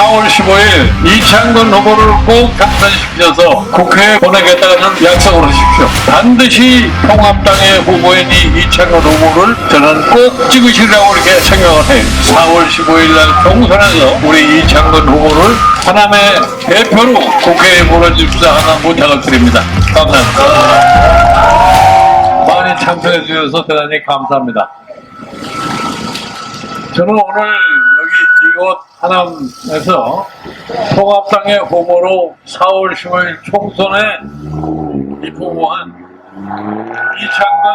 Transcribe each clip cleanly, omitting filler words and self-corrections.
4월 15일 이창근 후보를 꼭 당선시켜서 국회에 보내겠다는 약속을 하십시오. 반드시 통합당의 후보인 이 이창근 후보를 저는 꼭 찍으시라고 이렇게 생각을 해요. 4월 15일 날 총선에서 우리 이창근 후보를 하남의 대표로 국회에 보내주십사 하는 부탁을 드립니다. 감사합니다. 많이 참석해 주셔서 대단히 감사합니다. 저는 오늘 여기 이곳 하남에서 통합당의 후보로 4월 15일 총선에 입후보한 이창근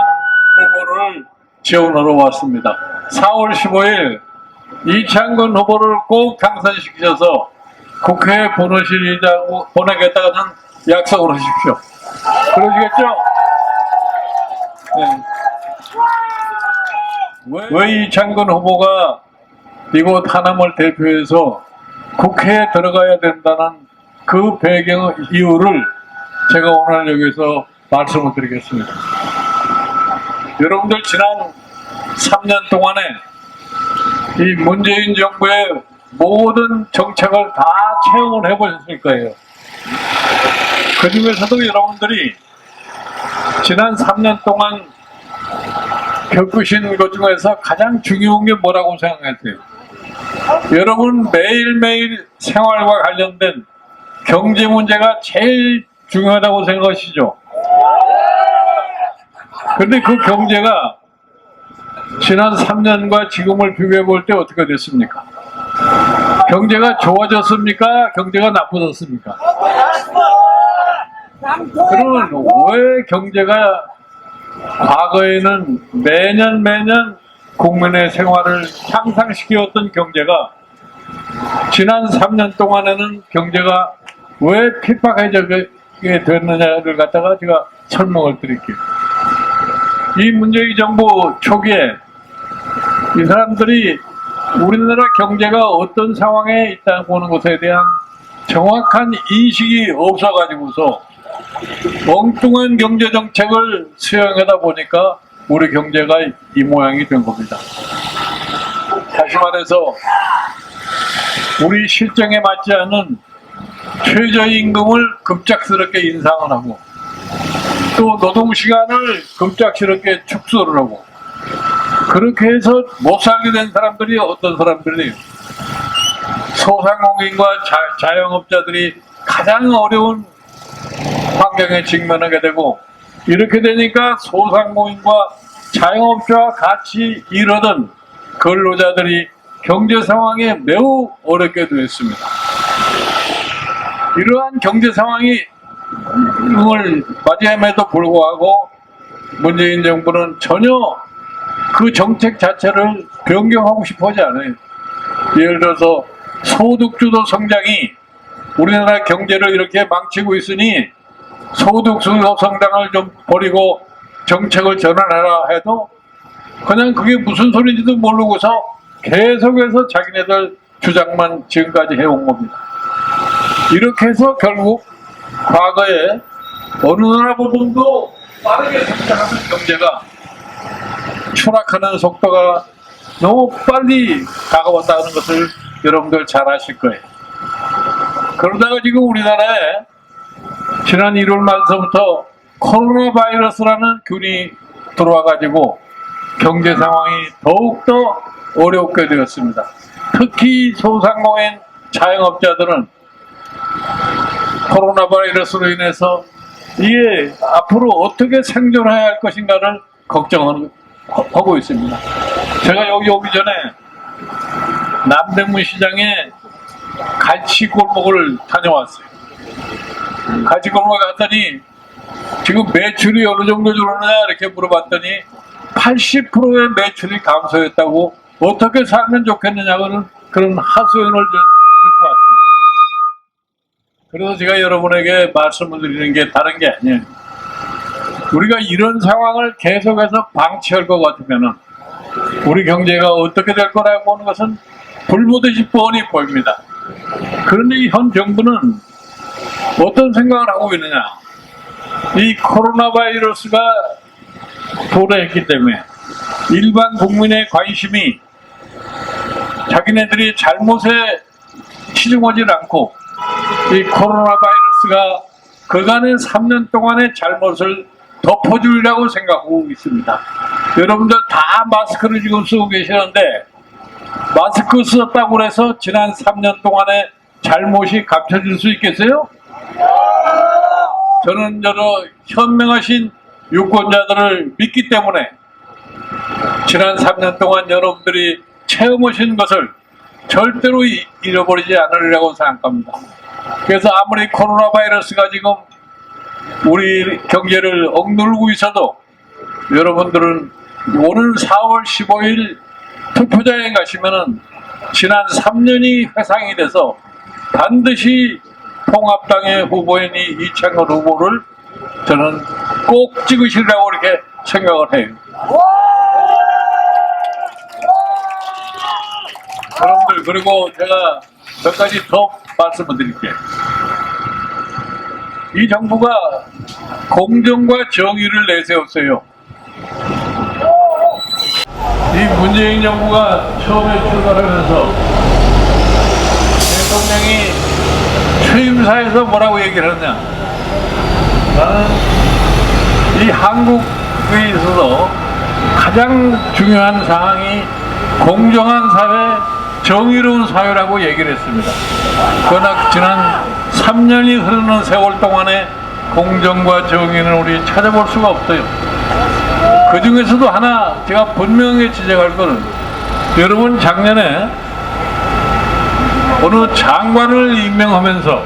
후보를 지원하러 왔습니다. 4월 15일 이창근 후보를 꼭 당선시키셔서 국회에 보내겠다는 약속을 하십시오. 그러시겠죠? 네. 왜 이창근 후보가 이곳 하남을 대표해서 국회에 들어가야 된다는 그 배경 이유를 제가 오늘 여기서 말씀을 드리겠습니다. 여러분들 지난 3년 동안에 이 문재인 정부의 모든 정책을 다 체험을 해보셨을 거예요. 그 중에서도 여러분들이 지난 3년 동안 겪으신 것 중에서 가장 중요한 게 뭐라고 생각하세요? 여러분 매일매일 생활과 관련된 경제 문제가 제일 중요하다고 생각하시죠? 그런데 그 경제가 지난 3년과 지금을 비교해 볼 때 어떻게 됐습니까? 경제가 좋아졌습니까? 경제가 나빠졌습니까? 그러면 왜 경제가 과거에는 매년 국민의 생활을 향상시켰던 경제가 지난 3년 동안에는 경제가 왜 핍박해지게 됐느냐를 갖다가 제가 설명을 드릴게요. 이 문재인 정부 초기에 이 사람들이 우리나라 경제가 어떤 상황에 있다고 하는 것에 대한 정확한 인식이 없어가지고서 엉뚱한 경제정책을 수행하다 보니까 우리 경제가 이 모양이 된 겁니다. 다시 말해서 우리 실정에 맞지 않은 최저임금을 급작스럽게 인상을 하고 또 노동시간을 급작스럽게 축소를 하고 그렇게 해서 못 살게 된 사람들이 어떤 사람들이에요? 소상공인과 자영업자들이 가장 어려운 환경에 직면하게 되고 이렇게 되니까 소상공인과 자영업자와 같이 일하던 근로자들이 경제 상황에 매우 어렵게 되었습니다. 이러한 경제 상황을 맞이함에도 불구하고 문재인 정부는 전혀 그 정책 자체를 변경하고 싶어 하지 않아요. 예를 들어서 소득주도 성장이 우리나라 경제를 이렇게 망치고 있으니 소득주도 성장을 좀 버리고 정책을 전환하라 해도 그냥 그게 무슨 소리인지도 모르고서 계속해서 자기네들 주장만 지금까지 해온 겁니다. 이렇게 해서 결국 과거에 어느 나라보다도 빠르게 성장하는 경제가 추락하는 속도가 너무 빨리 다가왔다는 것을 여러분들 잘 아실 거예요. 그러다가 지금 우리나라에 지난 1월 말서부터 코로나 바이러스라는 균이 들어와가지고 경제 상황이 더욱더 어렵게 되었습니다. 특히 소상공인 자영업자들은 코로나 바이러스로 인해서 이게 앞으로 어떻게 생존해야 할 것인가를 걱정하고 있습니다. 제가 여기 오기 전에 남대문 시장에 갈치골목을 다녀왔어요. 갈치골목에 갔더니 지금 매출이 어느 정도 줄었느냐 이렇게 물어봤더니 80%의 매출이 감소했다고 어떻게 살면 좋겠느냐는 그런 하소연을 듣고 왔습니다. 그래서 제가 여러분에게 말씀을 드리는 게 다른 게 아니에요. 우리가 이런 상황을 계속해서 방치할 것 같으면 우리 경제가 어떻게 될 거라고 하는 것은 불보듯이 뻔히 보입니다. 그런데 현 정부는 어떤 생각을 하고 있느냐. 이 코로나 바이러스가 도래했기 때문에 일반 국민의 관심이 자기네들이 잘못에 치중하지 않고 이 코로나 바이러스가 그간의 3년 동안의 잘못을 덮어주리라고 생각하고 있습니다. 여러분들 다 마스크를 지금 쓰고 계시는데 마스크 썼다고 해서 지난 3년 동안의 잘못이 감춰질 수 있겠어요? 저는 여러 현명하신 유권자들을 믿기 때문에 지난 3년 동안 여러분들이 체험하신 것을 절대로 잃어버리지 않으리라고 생각합니다. 그래서 아무리 코로나 바이러스가 지금 우리 경제를 억누르고 있어도 여러분들은 오늘 4월 15일 투표장에 가시면은 지난 3년이 회상이 돼서 반드시 통합당의 후보인 이창걸 후보를 저는 꼭 찍으시라고 이렇게 생각을 해요. 여러분들, 그리고 제가 몇 가지 더 말씀을 드릴게요. 이 정부가 공정과 정의를 내세웠어요. 이 문재인 정부가 처음에 출발하면서 대통령이 취임사에서 뭐라고 얘기를 했냐? 나는 이 한국에 있어서 가장 중요한 사항이 공정한 사회, 정의로운 사회라고 얘기를 했습니다. 그러나 지난 3년이 흐르는 세월 동안에 공정과 정의는 우리 찾아볼 수가 없어요. 그 중에서도 하나 제가 분명히 지적할 것은, 여러분 작년에 어느 장관을 임명하면서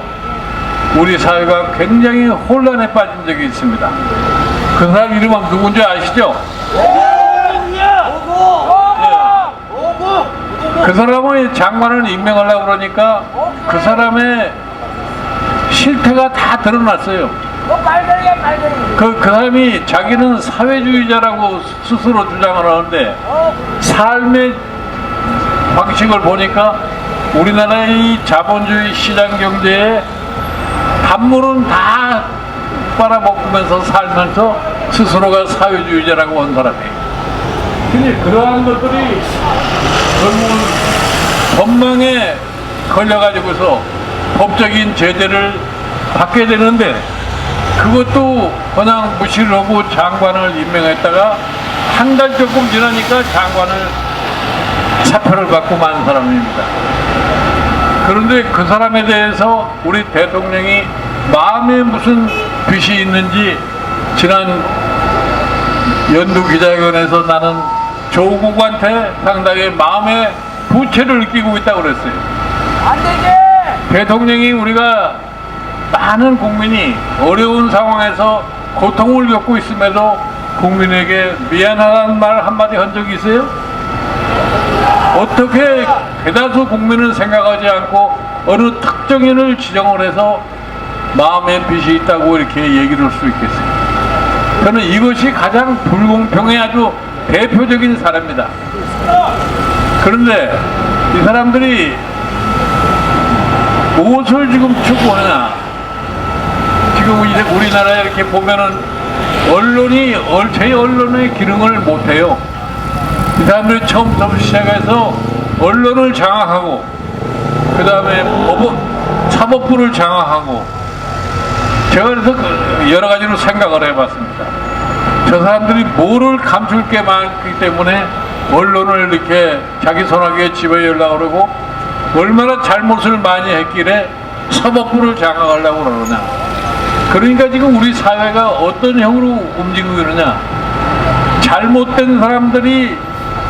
우리 사회가 굉장히 혼란에 빠진 적이 있습니다. 그 사람 이름은 누군지 아시죠? 그 사람의 장관을 임명하려고 그러니까 그 사람의 실태가 다 드러났어요. 그 사람이 자기는 사회주의자라고 스스로 주장을 하는데 삶의 방식을 보니까 우리나라의 자본주의 시장 경제에 단물은 다 빨아먹으면서 살면서 스스로가 사회주의자라고 한 사람이에요. 근데 그러한 것들이 결국은 법망에 걸려가지고서 법적인 제재를 받게 되는데, 그것도 그냥 무시를 하고 장관을 임명했다가 한 달 조금 지나니까 장관을 사표를 받고 만 사람입니다. 그런데 그 사람에 대해서 우리 대통령이 마음에 무슨 빚이 있는지 지난 연두 기자회견에서 나는 조국한테 상당히 마음의 부채를 느끼고 있다고 그랬어요. 안 되지! 대통령이 우리가 많은 국민이 어려운 상황에서 고통을 겪고 있음에도 국민에게 미안하다는 말 한마디 한 적이 있어요? 어떻게 대다수 국민은 생각하지 않고 어느 특정인을 지정을 해서 마음의 빚이 있다고 이렇게 얘기를 할 수 있겠어요? 저는 이것이 가장 불공평의 아주 대표적인 사례입니다. 그런데 이 사람들이 무엇을 지금 추구하느냐? 지금 우리나라에 이렇게 보면은 언론이 제 언론의 기능을 못해요. 이 사람들이 처음부터 시작해서 언론을 장악하고, 그 다음에 사법부를 장악하고, 제가 그래서 여러 가지로 생각을 해봤습니다. 저 사람들이 뭐를 감출 게 많기 때문에 언론을 이렇게 자기 손아귀에 집어열려고 그러고, 얼마나 잘못을 많이 했길래 사법부를 장악하려고 그러느냐. 그러니까 지금 우리 사회가 어떤 형으로 움직이고 있느냐. 잘못된 사람들이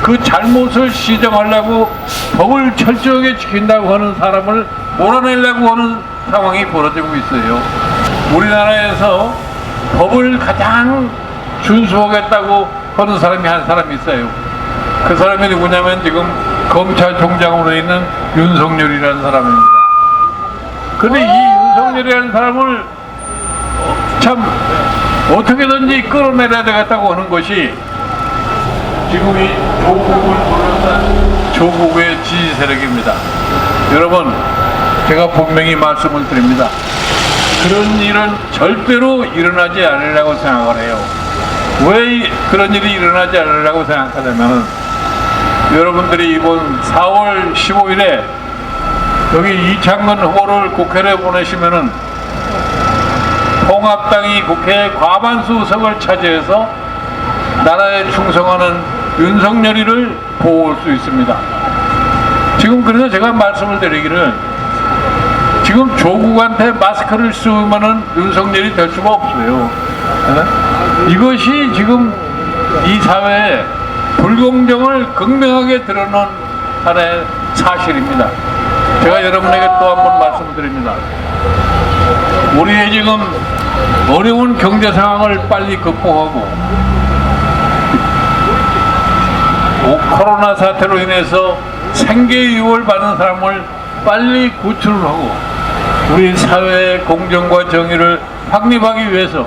그 잘못을 시정하려고 법을 철저하게 지킨다고 하는 사람을 몰아내려고 하는 상황이 벌어지고 있어요. 우리나라에서 법을 가장 준수하겠다고 하는 사람이 한 사람이 있어요. 그 사람이 누구냐면 지금 검찰총장으로 있는 윤석열이라는 사람입니다. 그런데 이 윤석열이라는 사람을 참 어떻게든지 끌어내려야 되겠다고 하는 것이 지금 이 조국을 둘러싼 조국의 지지 세력입니다. 여러분, 제가 분명히 말씀을 드립니다. 그런 일은 절대로 일어나지 않으려고 생각을 해요. 왜 그런 일이 일어나지 않으려고 생각하냐면, 여러분들이 이번 4월 15일에 여기 이창근 후보를 국회에 보내시면은 통합당이 국회 과반수 의석을 차지해서 나라에 충성하는 윤석열이를 보호할 수 있습니다. 지금 그래서 제가 말씀을 드리기를, 지금 조국한테 마스크를 쓰면은 윤석열이 될 수가 없어요. 네? 이것이 지금 이 사회에 불공정을 극명하게 드러낸 하나의 사실입니다. 제가 여러분에게 또 한 번 말씀드립니다. 우리의 지금 어려운 경제 상황을 빨리 극복하고 코로나 사태로 인해서 생계 유혹을 받는 사람을 빨리 구출을 하고 우리 사회의 공정과 정의를 확립하기 위해서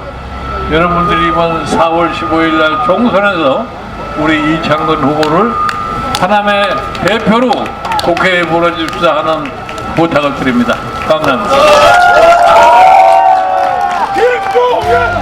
여러분들이 이번 4월 15일 날 총선에서 우리 이창근 후보를 하남의 대표로 국회에 보내주십사 하는 부탁을 드립니다. 감사합니다. 김종현!